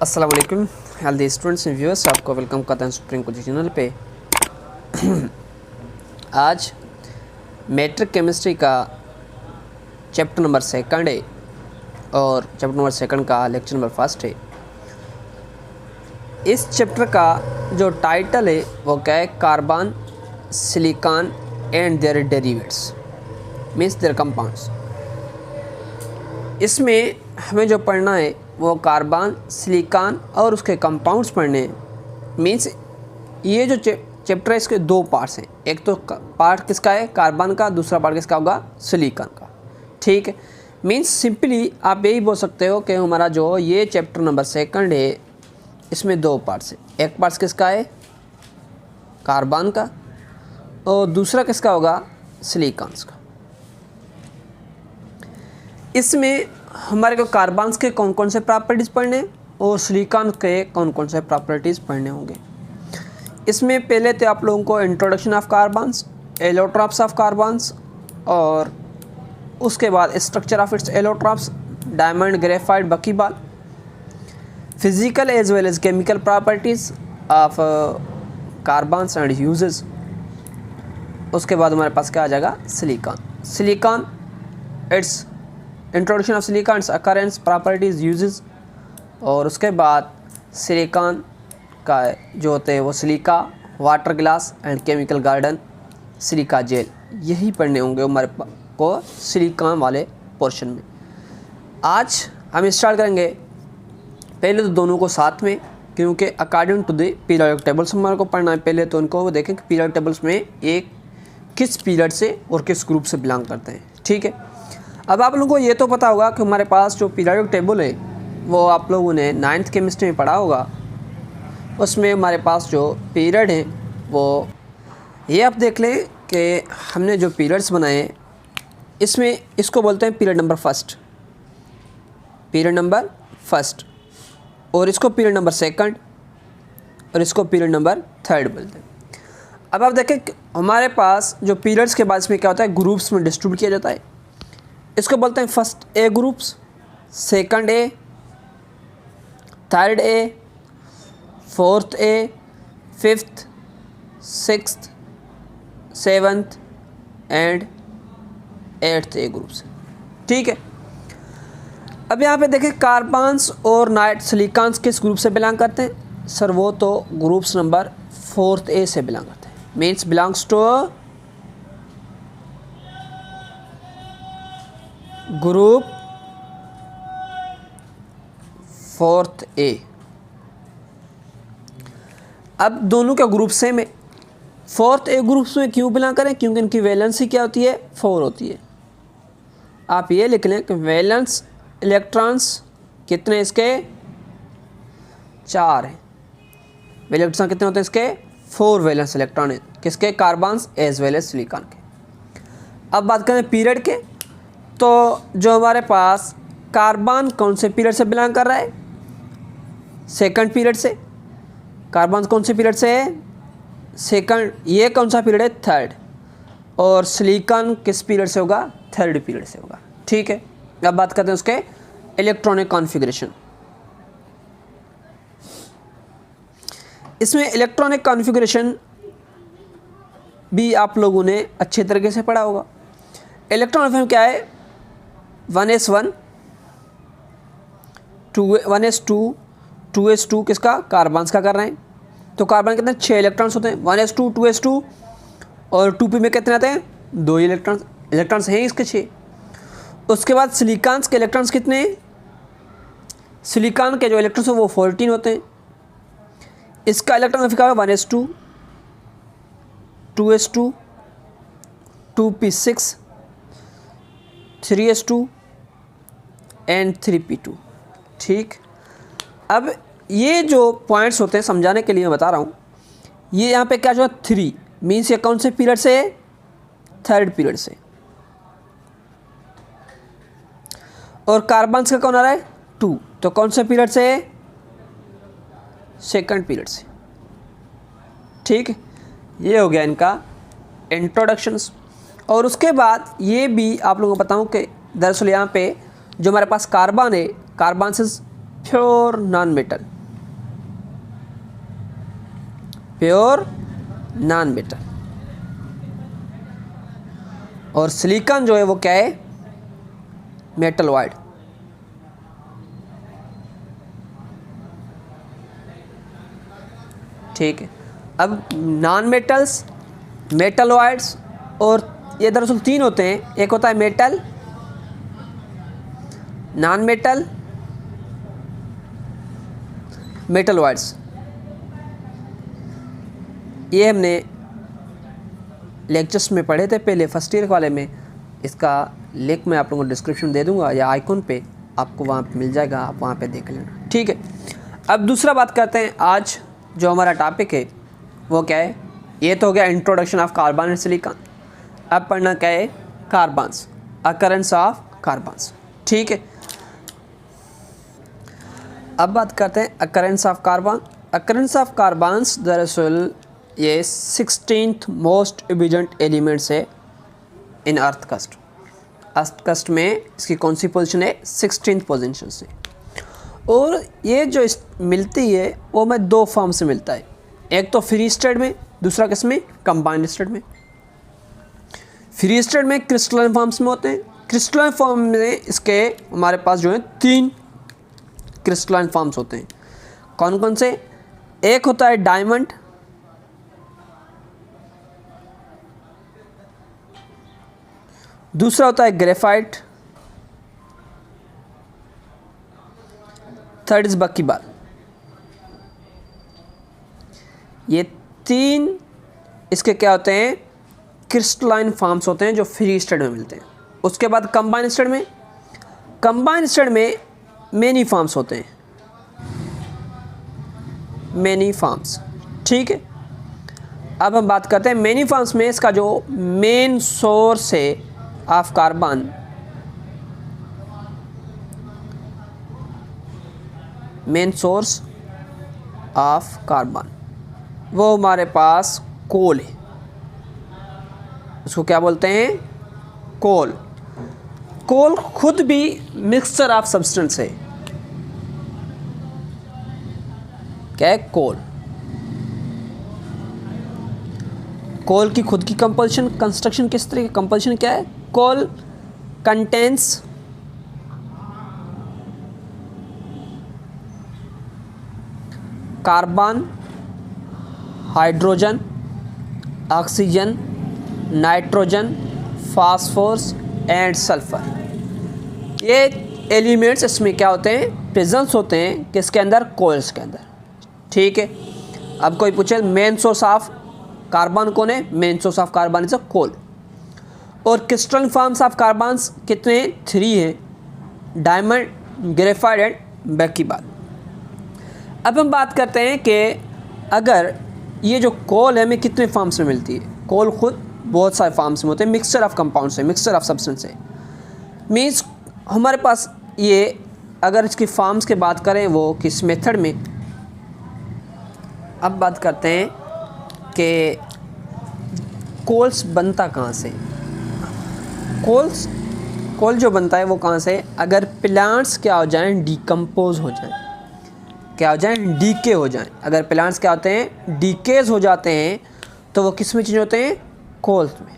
अस्सलाम वालेकुम healthy students and viewers, आपको वेलकम करते हैं सुप्रीम कोचिंग चैनल पे। आज मैट्रिक केमिस्ट्री का चैप्टर नंबर 2 है और चैप्टर नंबर 2 का लेक्चर नंबर 1 है। इस चैप्टर का जो टाइटल है वो क्या है? Carbon, silicon and their derivatives means their compounds. इसमें हमें जो पढ़ना है वो कार्बन, सिलिकॉन और उसके कंपाउंड्स पढ़ने हैं। मीन्स ये जो चैप्टर है इसके 2 पार्ट्स हैं। एक तो पार्ट किसका है? कार्बन का। दूसरा पार्ट किसका होगा? सिलिकॉन का। ठीक है। मीन्स सिंपली आप यही बोल सकते हो कि हमारा जो ये चैप्टर नंबर 2 है इसमें 2 पार्ट्स हैं। एक पार्ट किसका है? कार्बन का, और दूसरा किसका होगा? सिलिकॉन्स का। इसमें हमारे को कार्बन्स के कौन कौन से प्रॉपर्टीज़ पढ़ने और सिलिकॉन के कौन कौन से प्रॉपर्टीज़ पढ़ने होंगे। इसमें पहले तो आप लोगों को introduction of carbons, allotropes of carbons, और उसके बाद structure of its allotropes, diamond, graphite, buckyball, physical as well as chemical properties of carbons and uses. उसके बाद हमारे पास क्या आ जाएगा? Silicon, its introduction of silicon, occurrence, properties, uses. और उसके बाद सिलिकॉन का जो होते हैं वो silica, water glass and chemical garden, silica gel, यही पढ़ने होंगे हमारे को सिलिकॉन वाले पोर्शन में। आज हम स्टार्ट करेंगे पहले तो दोनों को साथ में, क्योंकि according to the periodic tables हमारे को पढ़ना है। पहले तो उनको देखें कि पीरियोडिक टेबल्स में एक किस पीरियड से और किस ग्रुप से बिलोंग करते हैं। ठीक है। अब आप लोगों को ये तो पता होगा कि हमारे पास जो पीरियोडिक टेबल है वो आप लोगों ने 9th केमिस्ट्री में पढ़ा होगा। उसमें हमारे पास जो पीरियड है वो ये आप देख लें कि हमने जो पीरियड्स बनाए हैं इसमें इसको बोलते हैं पीरियड नंबर फर्स्ट, और इसको पीरियड नंबर 2 और इसको पीरियड नंबर 3 बोलते हैं। अब आप देखें हमारे पास जो पीरियड्स के बाद इसमें क्या होता है? ग्रुप्स में डिस्ट्रीब्यूट किया जाता है। इसको बोलते हैं first A groups, second A, third A, fourth A, fifth, sixth, seventh and 8th A groups. ठीक है। अब यहाँ पे देखें कार्बन्स और सिलिकॉन्स किस ग्रुप से बिलोंग करते हैं? सर वो तो ग्रुप्स नंबर 4th ए से बिलोंग करते हैं। Means belongs to group 4th A. अब दोनों का ग्रुप सेम है। 4th ए ग्रुप्स में क्यों बिलोंग करें? क्योंकि इनकी वैलेंसी क्या होती है? 4 होती है। आप ये लिख लें कि वैलेंस इलेक्ट्रॉन्स कितने इसके? 4 हैं। इलेक्ट्रॉन कितने होते हैं इसके? 4 वैलेंस इलेक्ट्रॉन है किसके? Carbons as well as silicon के। अब बात करें पीरियड के, तो जो हमारे पास कार्बन कौन से पीरियड से बिलोंग कर रहा है? 2nd पीरियड से। कार्बन कौन से पीरियड से है? 2nd। ये कौन सा पीरियड है? 3rd। और सिलिकॉन किस पीरियड से होगा? 3rd पीरियड से होगा। ठीक है। अब बात करते हैं उसके इलेक्ट्रॉनिक कॉन्फ़िगरेशन। इसमें इलेक्ट्रॉनिक कॉन्फ़िगरेशन भी आप लोगों ने अच्छे तरीके से पढ़ा होगा। इलेक्ट्रॉन में क्या है? 1s1, 1s2, 2s2 किसका? कार्बन्स का कर रहे हैं। तो कार्बन कितने? 6 इलेक्ट्रॉन्स होते हैं। 1s2, 2s2 और 2p में कितने आते हैं? 2 इलेक्ट्रॉन्स हैं इसके 6। उसके बाद सिलिकॉन्स के इलेक्ट्रॉन्स कितने हैं? सिलिकॉन के जो इलेक्ट्रॉन्स हैं वो 14 होते हैं। इसका इलेक्ट्रॉन क्या है? 1s2, 2s2, 2p6, 3s2 and 3p2। ठीक। अब ये जो पॉइंट्स होते हैं समझाने के लिए मैं बता रहा हूँ। ये यहाँ पे क्या जो 3 मीन्स ये कौन से पीरियड से है? 3rd पीरियड से। और कार्बन्स का कौन आ रहा है? 2, तो कौन से पीरियड से है? 2nd पीरियड से। ठीक। ये हो गया इनका इंट्रोडक्शंस। और उसके बाद ये भी आप लोगों को बताऊं कि दरअसल यहाँ पे जो हमारे पास कार्बन है, carbon is pure non metal. Pure non metal. और सिलिकॉन जो है वो क्या है, मेटलॉइड। ठीक है, अब नॉन मेटल्स, मेटलॉइड्स और ये दरअसल तीन होते हैं, एक होता है मेटल, नॉन मेटल, मेटलॉइड्स। ये हमने लेक्चर्स में पढ़े थे पहले फर्स्ट ईयर वाले में। इसका लिंक मैं आप लोगों को डिस्क्रिप्शन दे दूंगा या आइकॉन पे आपको वहाँ पे मिल जाएगा, आप वहाँ पे देख लेना। ठीक है, अब दूसरा बात करते हैं। आज जो हमारा टॉपिक है वो क्या है, ये तो हो गया introduction of carbon and silicon. अब पढ़ना क्या है, कार्बन्स, अकरेंस ऑफ कार्बन्स। ठीक है, अब बात करते हैं occurrence of carbon. Occurrence of carbons दरअसल ये 16th मोस्ट एबिडेंट एलिमेंट्स है इन अर्थ कस्ट। अर्थ कस्ट में इसकी कौन सी पोजीशन है, 16th पोजीशन से। और ये जो मिलती है वो में दो फॉर्म से मिलता है, एक तो फ्री स्टेट में, दूसरा किस में, कंबाइंड स्टेट में। फ्री स्टेट में क्रिस्टलाइन फॉर्म्स में होते हैं। क्रिस्टलाइन फॉर्म में इसके हमारे पास जो है 3 क्रिस्टलाइन फॉर्म्स होते हैं। कौन कौन से, एक होता है डायमंड, दूसरा होता है ग्रेफाइट, थर्ड इज बक्कीबाल। ये 3 इसके क्या होते हैं, क्रिस्टलाइन फॉर्म्स होते हैं जो फ्री स्टेट में मिलते हैं। उसके बाद कंबाइंड स्टेट में, कंबाइंड स्टेट में मेनी फॉर्म्स होते हैं, मेनी फॉर्म्स। ठीक है, अब हम बात करते हैं मेनी फॉर्म्स में इसका जो मेन सोर्स है of carbon, main source of carbon वो हमारे पास कोल है। उसको क्या बोलते हैं, कोल। कोल खुद भी मिक्सचर ऑफ सब्सटेंस है। क्या है, कोल। कोल की खुद की कंपल्शन, कंस्ट्रक्शन किस तरह की कंपल्शन क्या है, coal contains carbon, hydrogen, oxygen, nitrogen, phosphorus and sulphur. ये एलिमेंट्स इसमें क्या होते हैं, प्रेजेंस होते हैं किसके अंदर, कोल्स के अंदर। ठीक है, अब कोई पूछे मेन सोर्स ऑफ कार्बन कौन है, main source of carbon is a coal. और क्रिस्टलाइन फॉर्म्स ऑफ कार्बन्स कितने हैं, 3 हैं, डायमंड, ग्रेफाइट एंड बक्कीबाल। अब हम बात करते हैं कि अगर ये जो कोल है हमें कितने फॉर्म्स में मिलती है। कोल खुद बहुत सारे फॉर्म्स में होते हैं, मिक्सचर ऑफ कंपाउंड्स है, मिक्सचर ऑफ सब्सटेंस है। मीन्स हमारे पास ये, अगर इसकी फॉर्म्स की बात करें वो किस मेथड में। अब बात करते हैं कि कोल्स बनता कहाँ से। कोल जो बनता है वो कहाँ से, अगर प्लांट्स क्या हो जाएं, डिकम्पोज हो जाएं, क्या हो जाएं, डीके हो जाएं। अगर प्लांट्स क्या होते हैं, डीकेज हो जाते हैं, तो वो किस में चेंज होते हैं, कोल्स में।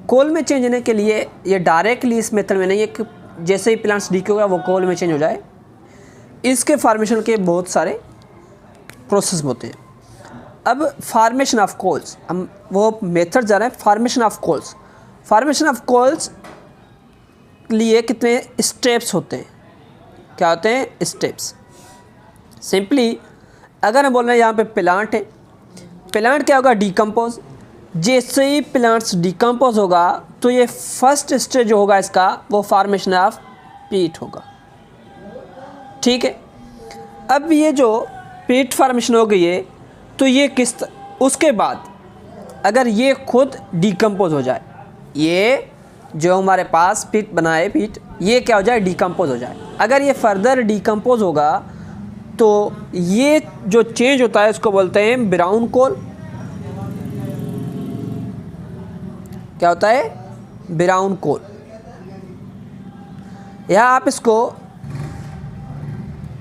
कोल में चेंज होने के लिए ये डायरेक्टली इस मेथड में नहीं है कि जैसे ही प्लांट्स डीके होगा वो कोल में चेंज हो जाए। इसके फार्मेशन के बहुत सारे प्रोसेस होते हैं। अब फार्मेशन ऑफ कोल्स, हम वो मेथड जा रहे हैं formation of coals. Formation of coals लिए कितने स्टेप्स होते हैं, क्या होते हैं, स्टेप्स। सिंपली अगर हम बोल रहे हैं यहाँ पे प्लांट है, प्लांट क्या होगा, डिकम्पोज। जैसे ही प्लांट्स डिकम्पोज होगा तो ये फर्स्ट स्टेज जो होगा इसका वो फार्मेशन ऑफ पीट होगा। ठीक है, अब ये जो पीट फार्मेशन हो गई है तो ये उसके बाद अगर ये खुद डिकम्पोज हो जाए, ये जो हमारे पास पीट बनाए पीट, ये क्या हो जाए, डिकम्पोज हो जाए। अगर ये फर्दर डिकम्पोज होगा तो ये जो चेंज होता है इसको बोलते हैं ब्राउन कोल। क्या होता है, ब्राउन कोल, या आप इसको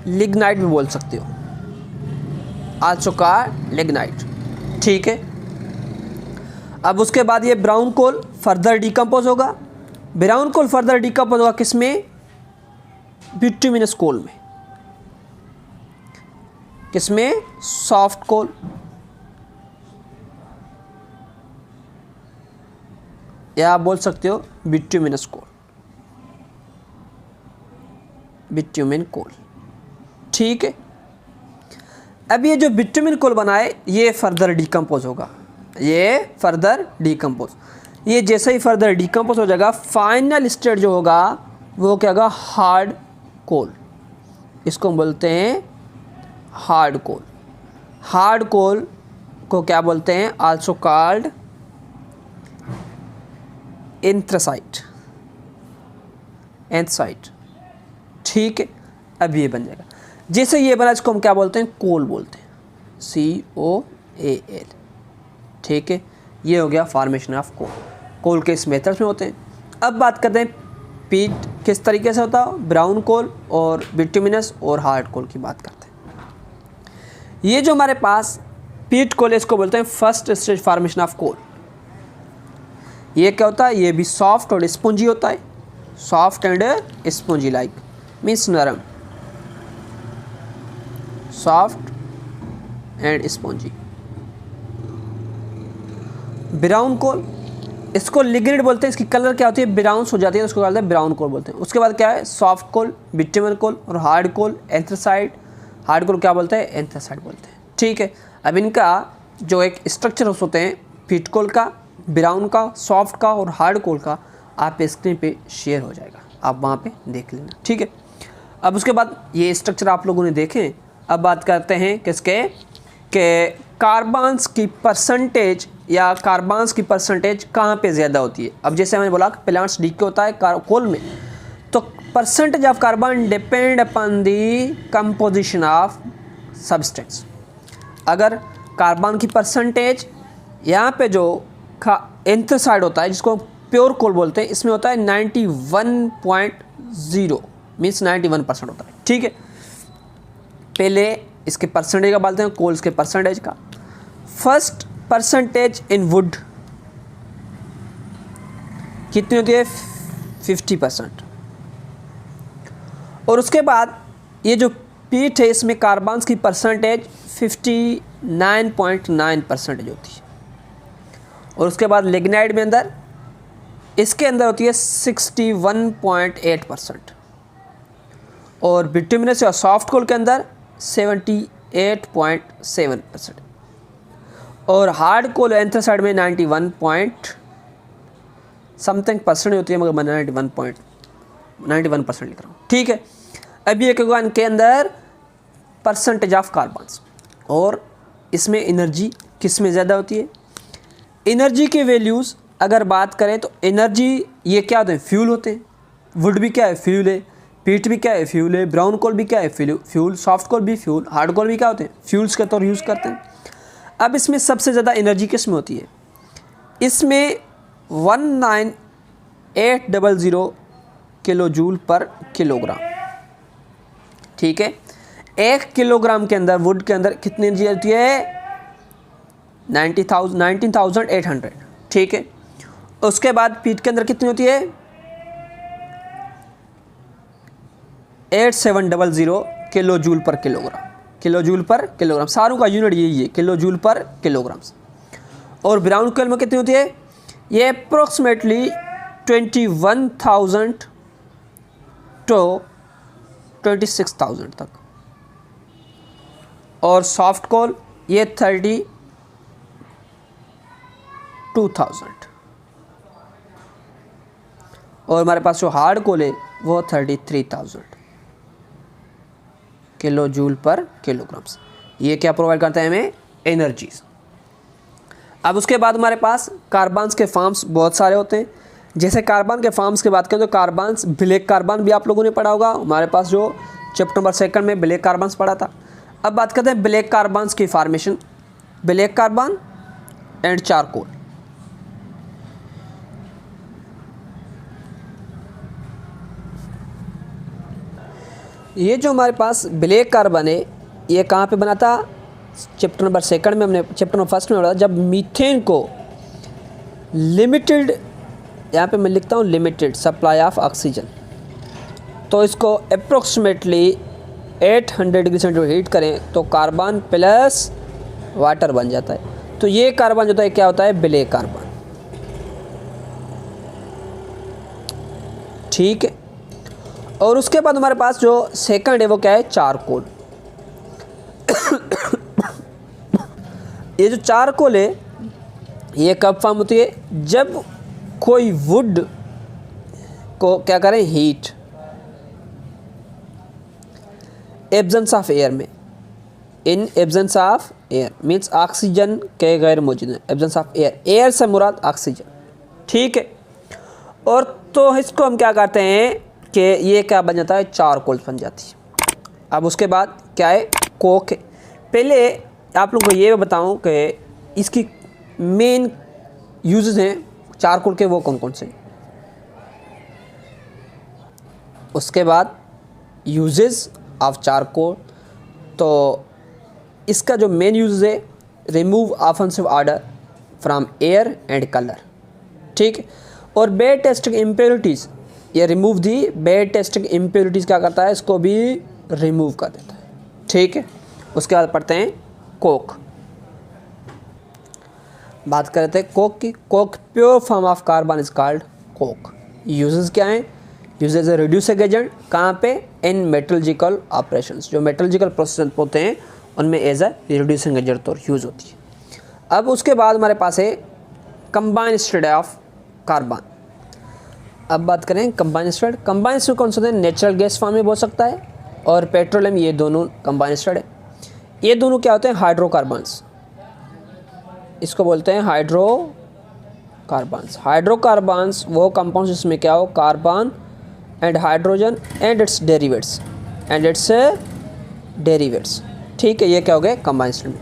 लिग्नाइट भी बोल सकते हो, आल्सो कॉल्ड लिग्नाइट। ठीक है। अब उसके बाद ये ब्राउन कोल फर्दर डिकम्पोज होगा। ब्राउन कोल फर्दर डिकम्पोज होगा किसमें? बिट्यूमिनस कोल में। किसमें? सॉफ्ट कोल। या आप बोल सकते हो बिट्यूमिनस कोल, बिट्यूमिन कोल। ठीक है। अब ये जो बिट्यूमिन कोल बनाए ये फर्दर डिकम्पोज होगा, ये फर्दर डिकम्पोज। ये जैसे ही फर्दर डिकम्पोज हो जाएगा, फाइनल स्टेट जो होगा वो क्या होगा? हार्ड कोल। इसको हम बोलते हैं हार्ड कोल। हार्ड कोल को क्या बोलते हैं? Also called anthracite. एंथ्रासाइट। ठीक है। अब ये बन जाएगा। जैसे ये बना इसको हम क्या बोलते हैं? कोल बोलते हैं, COAL। ठीक है। ये हो गया फॉर्मेशन ऑफ कोल। कोल के इस मेथड्स में होते हैं। अब बात करते हैं पीट किस तरीके से होता है, ब्राउन कोल और बिट्यूमिनस और हार्ड कोल की बात करते हैं। ये जो हमारे पास पीट कोल है इसको बोलते हैं first stage formation of coal. ये क्या होता है? ये भी सॉफ्ट और स्पंजी होता है। Soft and spongy like means नरम, सॉफ्ट एंड स्पंजी। ब्राउन कोल इसको लिग्निड बोलते हैं, इसकी कलर क्या होती है? ब्राउन्स हो जाती है, उसको बोलते हैं ब्राउन कोल बोलते हैं। उसके बाद क्या है? सॉफ्ट कोल, बिट्यूमिन कोल और हार्ड कोल एंथ्रासाइट। हार्ड कोल क्या बोलते हैं? एंथ्रासाइट बोलते हैं। ठीक है। अब इनका जो एक स्ट्रक्चर होते हैं पीट कोल का, ब्राउन का, सॉफ्ट का और हार्ड कोल का, आप स्क्रीन पे शेयर हो जाएगा, आप वहाँ पे देख लेना। ठीक है। अब उसके बाद ये स्ट्रक्चर आप लोगों ने देखे। अब बात करते हैं किसके? के कार्बन्स की परसेंटेज या कार्बन्स की परसेंटेज कहाँ पे ज़्यादा होती है। अब जैसे मैंने बोला प्लांट्स डीके होता है कोल में, तो percentage of carbon depend upon the composition of substance. अगर कार्बन की परसेंटेज यहाँ पे जो एंथ्रासाइड होता है जिसको प्योर कोल बोलते हैं, इसमें होता है 91.0 मीन्स 91% होता है। ठीक है। पहले इसके परसेंटेज का बोलते हैं, कोल्स के परसेंटेज का। फर्स्ट परसेंटेज इन वुड कितनी होती है? 50%। और उसके बाद ये जो पीट है इसमें कार्बन्स की परसेंटेज 59.9% होती है। और उसके बाद लिग्नाइड में अंदर इसके अंदर होती है 61.8%। और बिट्यूमिनस या सॉफ्ट कोल के अंदर 78.7%। और हार्ड कोल एंथ्रासाइड में 91% होती है, मगर मैं 91% लिख रहा हूँ। ठीक है। अभी एक होगा इनके अंदर परसेंटेज ऑफ कार्बन्स, और इसमें एनर्जी किस में ज़्यादा होती है? एनर्जी के वैल्यूज़ अगर बात करें तो एनर्जी ये क्या होते हैं? फ्यूल होते हैं। वुड भी क्या है? फ्यूल है। पीट भी क्या है? फ्यूल है। ब्राउन कोल भी क्या है? फ्यूल। सॉफ्ट कोल भी फ्यूल। हार्ड कोल भी क्या होते हैं? फ्यूल्स के तौर यूज़ करते हैं। अब इसमें सबसे ज़्यादा एनर्जी किस में होती है? इसमें 19800 किलो जूल पर किलोग्राम। ठीक है। 1 किलोग्राम के अंदर वुड के अंदर कितनी एनर्जी होती है? 19,800। ठीक है। उसके बाद पीट के अंदर कितनी होती है? 8700 किलो जूल पर किलोग्राम। किलो जूल पर किलोग्राम, सारों का यूनिट यही है, किलो जूल पर किलोग्राम। और ब्राउन कोल में कितनी होती है? ये अप्रोक्सीमेटली 21,000 टू 26,000 तक। और सॉफ्ट कोल ये 32,000। और हमारे पास जो हार्ड कोल है वो 33,000 किलो जूल पर किलोग्राम्स। ये क्या प्रोवाइड करता है हमें? एनर्जीज। अब उसके बाद हमारे पास कार्बन्स के फॉर्म्स बहुत सारे होते हैं। जैसे कार्बन के फॉर्म्स की बात करें तो कार्बन्स, ब्लैक कार्बन भी आप लोगों ने पढ़ा होगा। हमारे पास जो चैप्टर नंबर 2 में ब्लैक कार्बन्स पढ़ा था। अब बात करते हैं ब्लैक कार्बन्स की formation. Black carbon and charcoal. ये जो हमारे पास ब्लैक कार्बन है ये कहाँ पे बना था? चैप्टर नंबर 2 में हमने चैप्टर नंबर 1 में बोला जब मीथेन को लिमिटेड, यहाँ पे मैं लिखता हूँ लिमिटेड सप्लाई ऑफ ऑक्सीजन, तो इसको अप्रोक्सीमेटली 800 डिग्री सेंटीग्रेड हीट करें तो कार्बन प्लस वाटर बन जाता है। तो ये कार्बन जो होता है क्या होता है, ब्लैक कार्बन। ठीक है, और उसके बाद हमारे पास जो सेकंड है वो क्या है, चारकोल। ये जो चारकोल है ये कब फॉर्म होती है, जब कोई वुड को क्या करें, हीट, एब्सेंस ऑफ एयर में, in absence of air means oxygen के गैर मौजूद है, एब्सेंस ऑफ एयर, एयर से मुराद ऑक्सीजन। ठीक है, और तो इसको हम क्या करते हैं कि ये क्या बन जाता है, चारकोल बन जाती है। अब उसके बाद क्या है, कोक है। पहले आप लोगों को ये बताऊं कि इसकी मेन यूजेस हैं चारकोल के, वो कौन कौन से। उसके बाद यूजेस ऑफ चारकोल, तो इसका जो मेन यूज है, remove offensive order from air and colour. ठीक है, और बेड टेस्टिंग इम्प्योरिटीज़, ये रिमूव दी बेड टेस्टिंग इम्प्योरिटीज़ क्या करता है, इसको भी रिमूव कर देता है। ठीक है, उसके बाद पढ़ते हैं कोक। बात करते हैं कोक की। Coke pure form of carbon is called Coke. Uses क्या हैं, यूजेस ए रिड्यूसिंग एजेंट, कहाँ पे, इन मेटलर्जिकल ऑपरेशंस, जो मेटलर्जिकल प्रोसेस होते हैं उनमें एज ए रिड्यूसिंग एजेंट तो यूज़ होती है। अब उसके बाद हमारे पास है कंबाइंड स्टेट ऑफ कार्बन। अब बात करें कंबाइंड स्टेट। कंबाइंड स्टेट कौन सा होता है, नेचुरल गैस फॉर्म में हो सकता है और पेट्रोलियम, ये दोनों कंबाइंड स्टेट है। ये दोनों क्या होते हैं, हाइड्रोकार्बन्स, इसको बोलते हैं हाइड्रोकार्बन्स। हाइड्रोकार्बन्स वो कंपाउंड्स जिसमें क्या हो, carbon and hydrogen and its derivatives. ठीक है, ये क्या हो गए, कंबाइंड स्टेट में।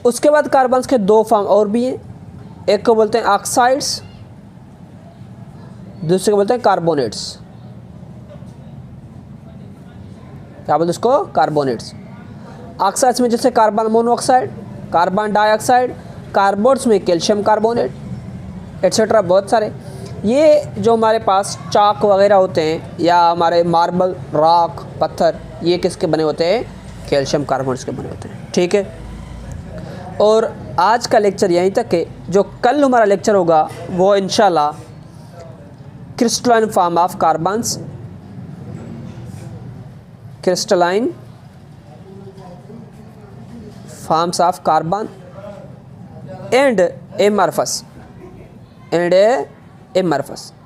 उसके बाद कार्बन्स के दो फॉर्म और भी हैं, एक को बोलते हैं ऑक्साइड्स, दूसरे को बोलते हैं कार्बोनेट्स। क्या बोलते हैं इसको, कार्बोनेट्स। ऑक्साइड्स में जैसे carbon monoxide, carbon dioxide, carbonates में कैल्शियम कार्बोनेट एट्सेट्रा, बहुत सारे। ये जो हमारे पास चाक वगैरह होते हैं या हमारे मार्बल, रॉक, पत्थर, ये किसके बने होते हैं, कैल्शियम कार्बोनेट्स के बने होते हैं। ठीक है, और आज का लेक्चर यहीं तक है। जो कल हमारा लेक्चर होगा वो इंशाल्लाह crystalline form of carbons, crystalline forms of carbon and amorphous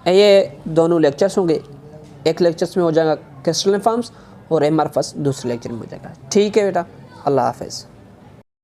ये दोनों लेक्चर्स होंगे। एक लेक्चर्स में हो जाएगा क्रिस्टलाइन फॉर्म्स और एमरफस दूसरे लेक्चर में हो जाएगा। ठीक है बेटा, अल्लाह हाफ़िज़।